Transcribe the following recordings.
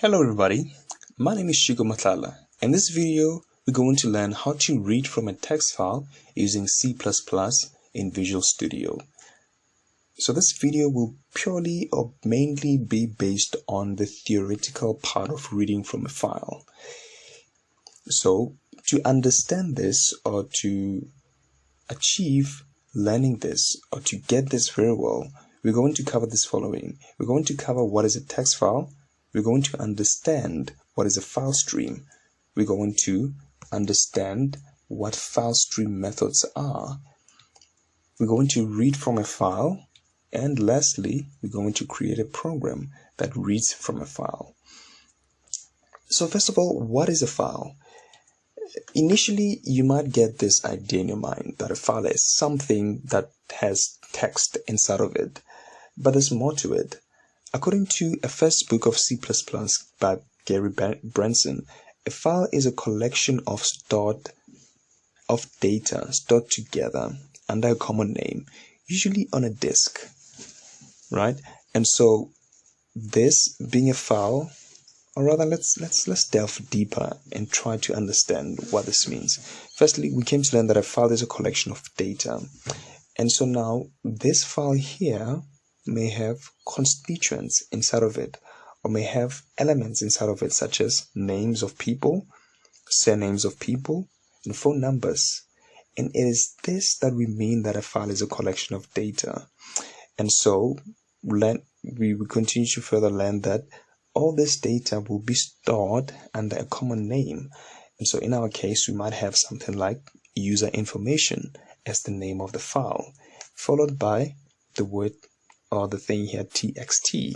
Hello everybody, my name is Chico Matala. In this video, we're going to learn how to read from a text file using C++ in Visual Studio. So this video will purely or mainly be based on the theoretical part of reading from a file. So to understand this, or to achieve learning this, or to get this very well, we're going to cover this following. We're going to cover what is a text file. We're going to understand what is a file stream. We're going to understand what file stream methods are. We're going to read from a file. And lastly, we're going to create a program that reads from a file. So first of all, what is a file? Initially, you might get this idea in your mind that a file is something that has text inside of it. But there's more to it. According to a first book of C++ by Gary Branson, a file is a collection of data stored together under a common name, usually on a disk, right? And so this being a file, or rather let's delve deeper and try to understand what this means. Firstly, we came to learn that a file is a collection of data. And so now this file here may have constituents inside of it, or may have elements inside of it, such as names of people, surnames of people, and phone numbers. And it is this that we mean that a file is a collection of data. And so we will continue to further learn that all this data will be stored under a common name. And so in our case, we might have something like user information as the name of the file, followed by the word or the thing here, txt.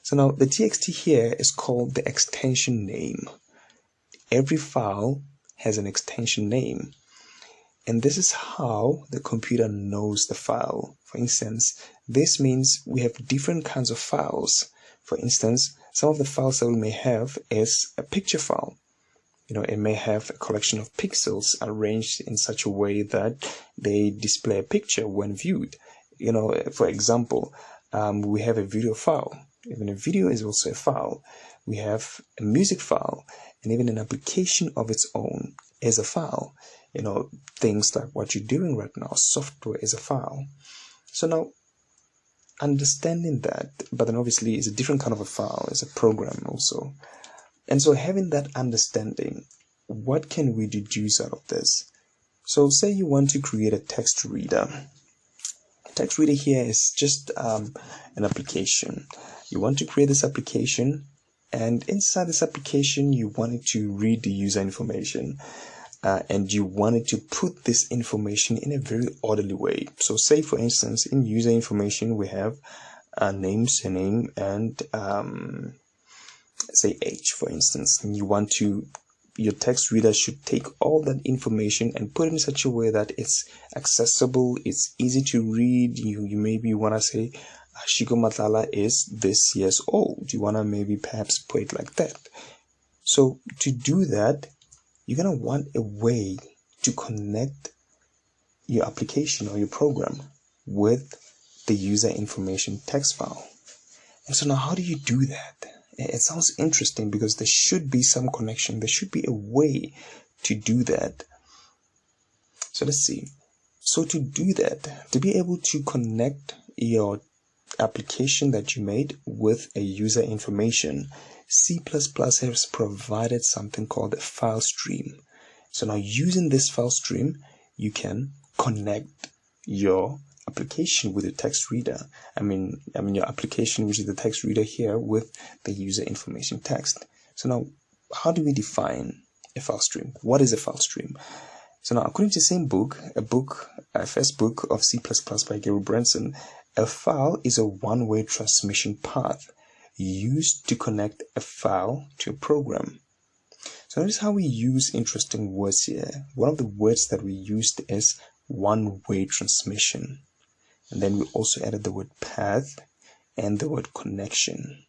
So now the txt here is called the extension name. Every file has an extension name. And this is how the computer knows the file. For instance, this means we have different kinds of files. For instance, some of the files that we may have is a picture file. It may have a collection of pixels arranged in such a way that they display a picture when viewed. For example, we have a video file. Even a video is also a file. We have a music file, and even an application of its own is a file. Things like what you're doing right now, software is a file. So now, understanding that, but then obviously it's a different kind of a file, it's a program also. And so having that understanding, what can we deduce out of this? So say you want to create a text reader. Text reader here is just an application. You want to create this application, and inside this application you wanted to read the user information, and you wanted to put this information in a very orderly way. So say for instance, in user information we have a name, surname, and say age, for instance. And your text reader should take all that information and put it in such a way that it's accessible, it's easy to read. You maybe want to say Chico Matala is this years old. You want to maybe perhaps put it like that. So to do that, you're going to want a way to connect your application or your program with the user information text file. And so now how do you do that? It sounds interesting because there should be some connection. There should be a way to do that. So let's see. So to do that, to be able to connect your application that you made with a user information, C++ has provided something called a file stream. So now using this file stream, you can connect your application with the text reader. I mean your application, which is the text reader here, with the user information text. So now, how do we define a file stream? What is a file stream? So now, according to the same book, a first book of C++ by Gary Branson, a file is a one-way transmission path used to connect a file to a program. So notice how we use interesting words here. One of the words that we used is one-way transmission. And then we also added the word path and the word connection.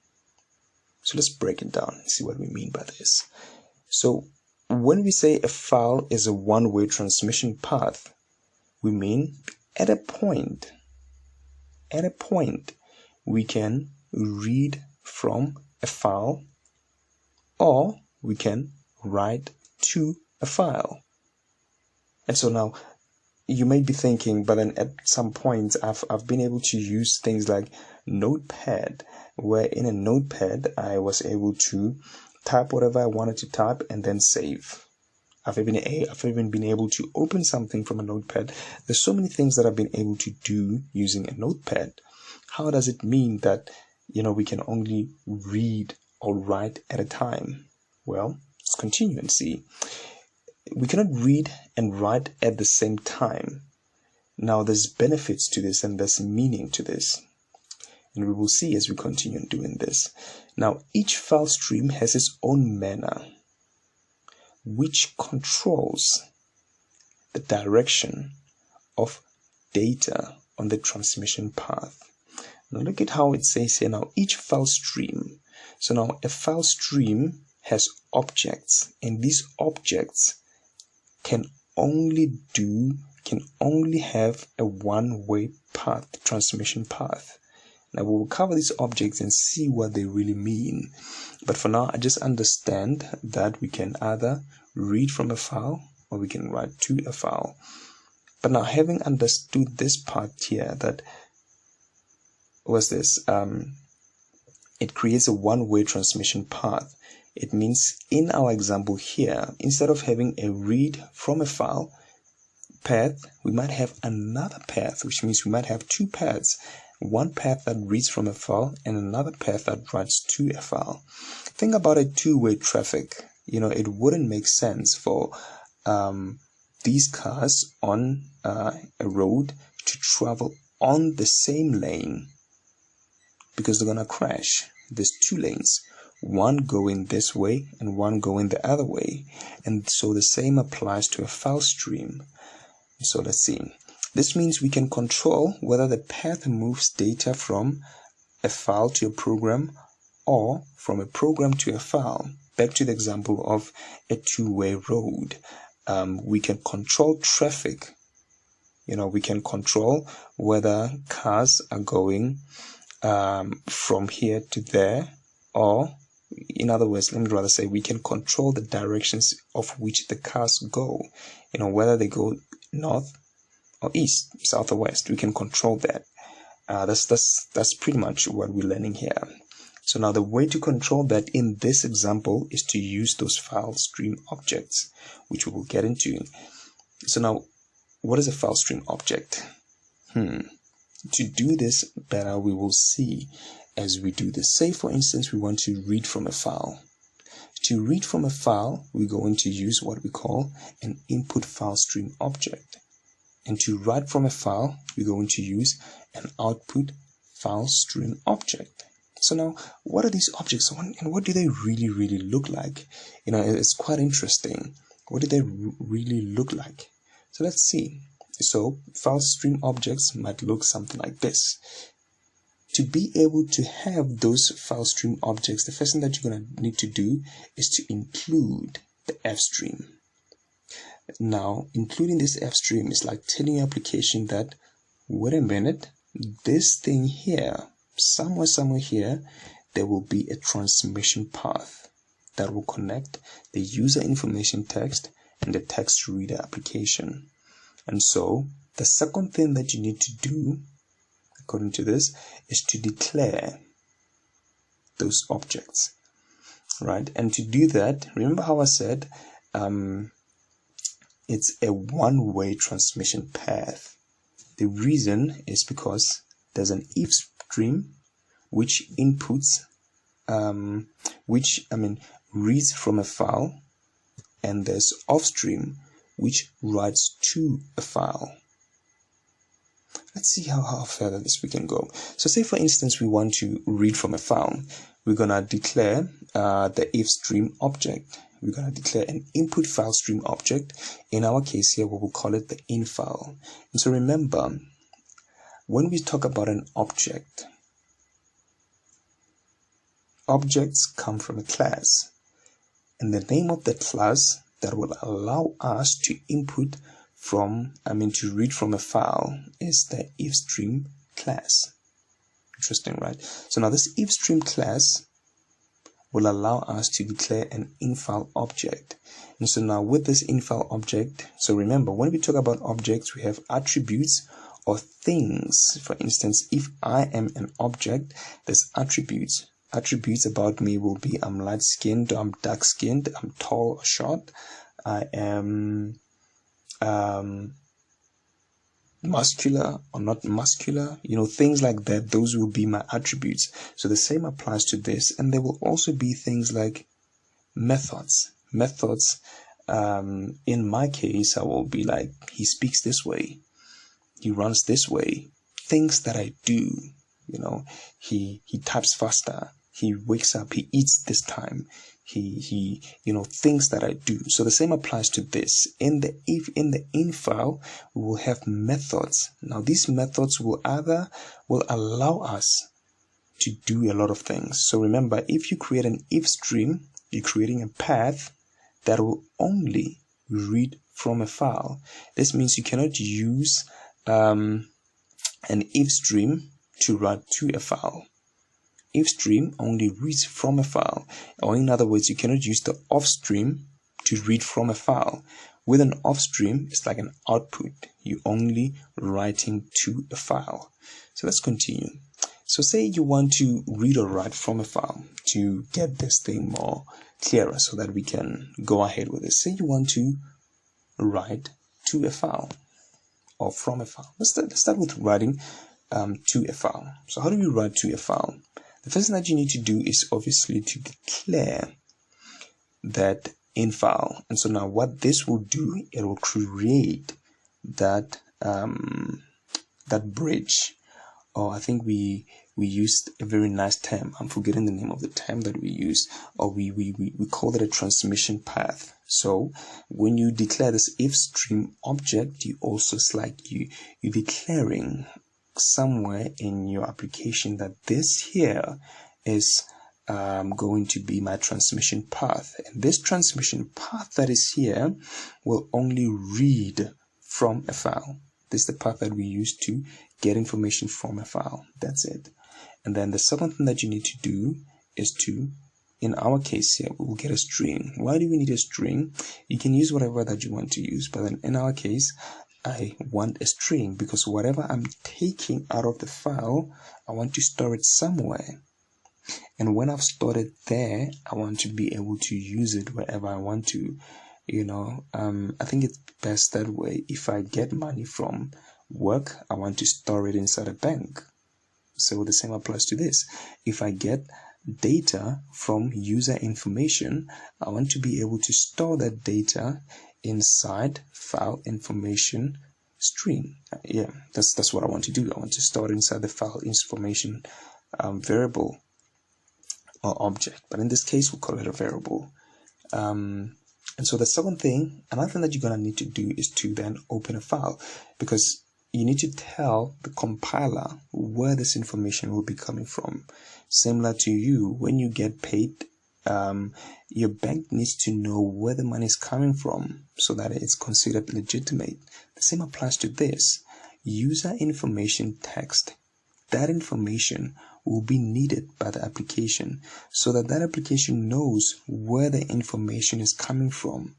So let's break it down and see what we mean by this. So when we say a file is a one-way transmission path, we mean at a point we can read from a file or we can write to a file. And so now you may be thinking, but then at some point I've been able to use things like Notepad, where in a Notepad I was able to type whatever I wanted to type and then save. I've even been able to open something from a Notepad. There's so many things that I've been able to do using a Notepad. How does it mean that we can only read or write at a time? Well, let's continue and see. We cannot read and write at the same time. Now, there's benefits to this and there's meaning to this. And we will see as we continue doing this. Now, each file stream has its own manner, which controls the direction of data on the transmission path. Now, look at how it says here now, each file stream. So now, a file stream has objects, and these objects can only have a one-way path, transmission path. Now we will cover these objects and see what they really mean. But for now, I just understand that we can either read from a file or we can write to a file. But now, having understood this part here, that was this, it creates a one-way transmission path. It means in our example here, instead of having a read from a file path, we might have another path, which means we might have two paths. One path that reads from a file and another path that writes to a file. Think about a two-way traffic. It wouldn't make sense for these cars on a road to travel on the same lane, because they're going to crash. There's two lanes, one going this way and one going the other way. And so the same applies to a file stream. So let's see. This means we can control whether the path moves data from a file to a program or from a program to a file. Back to the example of a two-way road. We can control traffic. We can control whether cars are going from here to there, or in other words, let me rather say we can control the directions of which the cars go. Whether they go north or east, south or west, we can control that. That's pretty much what we're learning here. So now the way to control that in this example is to use those file stream objects, which we will get into. So now, what is a file stream object? To do this better, we will see as we do this. Say, for instance, we want to read from a file. To read from a file, we're going to use what we call an input file stream object. And to write from a file, we're going to use an output file stream object. So now, what are these objects and what do they really, really look like? It's quite interesting. What do they really look like? So let's see. So file stream objects might look something like this. To be able to have those file stream objects, the first thing that you're going to need to do is to include the IfStream. Now, including this IfStream is like telling your application that, wait a minute, this thing here, somewhere here, there will be a transmission path that will connect the user information text and the text reader application. And so the second thing that you need to do, according to this, is to declare those objects, right? And to do that, remember how I said it's a one-way transmission path. The reason is because there's an IfStream which inputs, reads from a file, and there's offstream which writes to a file. Let's see how further this we can go. So say, for instance, we want to read from a file. We're going to declare the IfStream object. We're going to declare an input file stream object. In our case here, we will call it the infile. And so remember, when we talk about an object, objects come from a class. And the name of the class that will allow us to input from, to read from a file is the IfStream class. Interesting, right? So now this IfStream class will allow us to declare an infile object. And so now with this infile object, so remember, when we talk about objects, we have attributes or things. For instance, if I am an object, there's attributes. Attributes about me will be I'm light-skinned, I'm dark-skinned, I'm tall or short, I am muscular or not muscular, things like that. Those will be my attributes. So the same applies to this, and there will also be things like methods. In my case, I will be like, he speaks this way, he runs this way. Things that I do, he types faster, he wakes up, he eats this time, he things that I do. So the same applies to this. In the infile, we will have methods. Now these methods will allow us to do a lot of things. So remember, if you create an IfStream, you're creating a path that will only read from a file. This means you cannot use an IfStream to write to a file. IfStream only reads from a file, or in other words, you cannot use the offstream to read from a file. With an offstream, it's like an output. You're only writing to a file. So let's continue. So say you want to read or write from a file to get this thing more clearer so that we can go ahead with it. Say you want to write to a file or from a file. Let's start with writing to a file. So how do we write to a file? The first thing that you need to do is obviously to declare that infile. And so now what this will do, it will create that bridge. Or I think we used a very nice term. I'm forgetting the name of the term that we used. Or we call it a transmission path. So when you declare this IfStream object, you also, it's like you're declaring somewhere in your application that this here is going to be my transmission path, and this transmission path that is here will only read from a file. This is the path that we use to get information from a file. That's it. And then the second thing that you need to do is to, in our case here, we will get a string. Why do we need a string? You can use whatever that you want to use, but then in our case, I want a string because whatever I'm taking out of the file, I want to store it somewhere. And when I've stored it there, I want to be able to use it wherever I want to. I think it's best that way. If I get money from work, I want to store it inside a bank. So the same applies to this. If I get data from user information, I want to be able to store that data inside file information stream. That's what I want to do. I want to store it inside the file information variable or object, but in this case we'll call it a variable. And so the second thing, another thing that you're gonna need to do is to then open a file, because you need to tell the compiler where this information will be coming from. Similar to you, when you get paid, your bank needs to know where the money is coming from so that it's considered legitimate. The same applies to this. User information text. That information will be needed by the application so that that application knows where the information is coming from.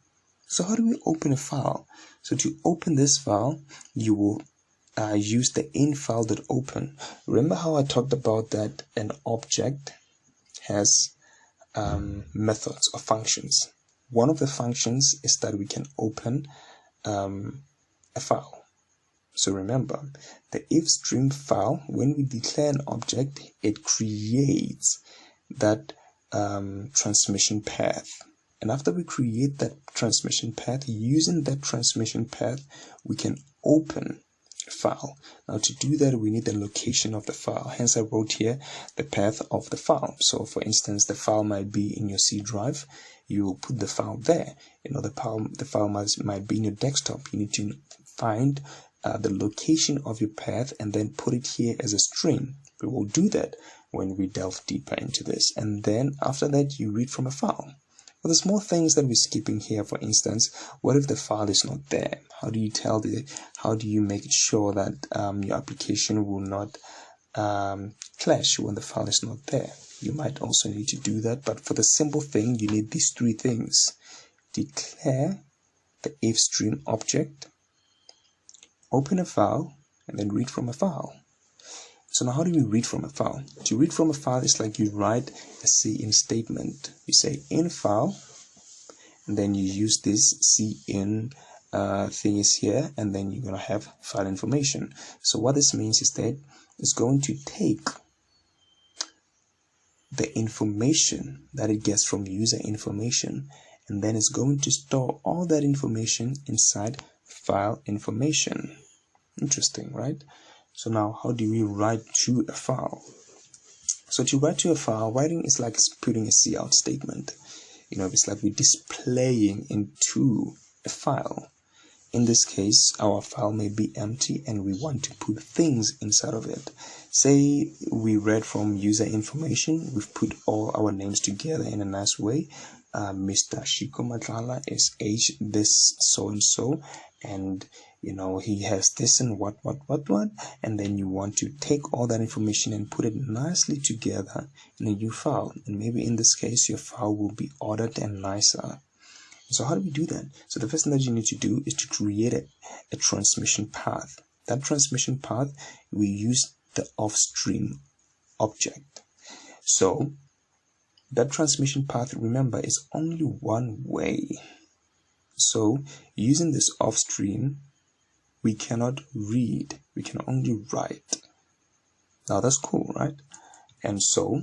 So how do we open a file? So to open this file, you will use the infile.open. Remember how I talked about that an object has methods or functions. One of the functions is that we can open a file. So remember, the IfStream file, when we declare an object, it creates that transmission path. And after we create that transmission path, using that transmission path, we can open a file. Now to do that, we need the location of the file. Hence I wrote here the path of the file. So for instance, the file might be in your C drive. You will put the file there. The file might be in your desktop. You need to find the location of your path and then put it here as a string. We will do that when we delve deeper into this. And then after that, you read from a file. But the small things that we're skipping here, for instance, what if the file is not there? How do you make it sure that your application will not clash when the file is not there? You might also need to do that, but for the simple thing, you need these three things. Declare the IfStream object, open a file, and then read from a file. So now how do you read from a file? To read from a file is like you write a cin statement. You say in file, and then you use this cin thing is here, and then you're going to have file information. So what this means is that it's going to take the information that it gets from user information, and then it's going to store all that information inside file information. Interesting, right? So now how do we write to a file? So to write to a file, writing is like putting a cout statement. It's like we're displaying into a file. In this case, our file may be empty and we want to put things inside of it. Say we read from user information, we've put all our names together in a nice way. Mr. Shiko Matlala is age this so and so, and he has this and what, and then you want to take all that information and put it nicely together in a new file. And maybe in this case, your file will be ordered and nicer. So how do we do that? So the first thing that you need to do is to create a transmission path. That transmission path, we use the IfStream object. So that transmission path, remember, is only one way. So using this IfStream, we cannot read, we can only write. Now that's cool, right? And so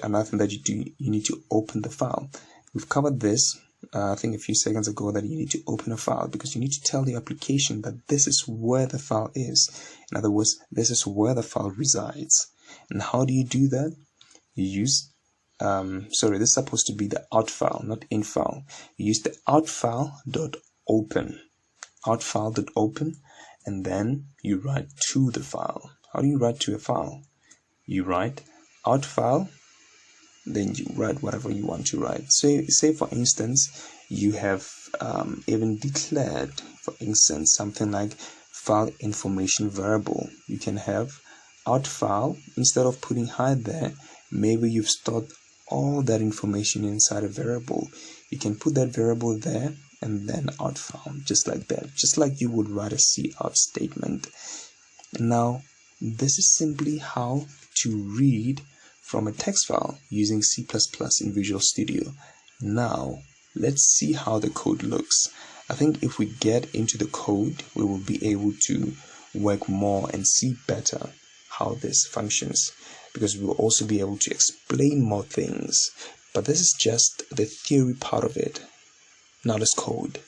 another thing that you do, you need to open the file. We've covered this I think a few seconds ago, that you need to open a file because you need to tell the application that this is where the file is. In other words, this is where the file resides. And how do you do that? You use this is supposed to be the out file, not in file. You use the out file.open, and then you write to the file. How do you write to a file? You write out file, then you write whatever you want to write. So say for instance, you have even declared, for instance, something like file information variable. You can have out file, instead of putting hide there, maybe you've stored all that information inside a variable. You can put that variable there and then out file, just like that, just like you would write a cout statement. Now this is simply how to read from a text file using C++ in Visual Studio. Now let's see how the code looks. I think if we get into the code, we will be able to work more and see better how this functions, because we will also be able to explain more things. But this is just the theory part of it. Now let's code.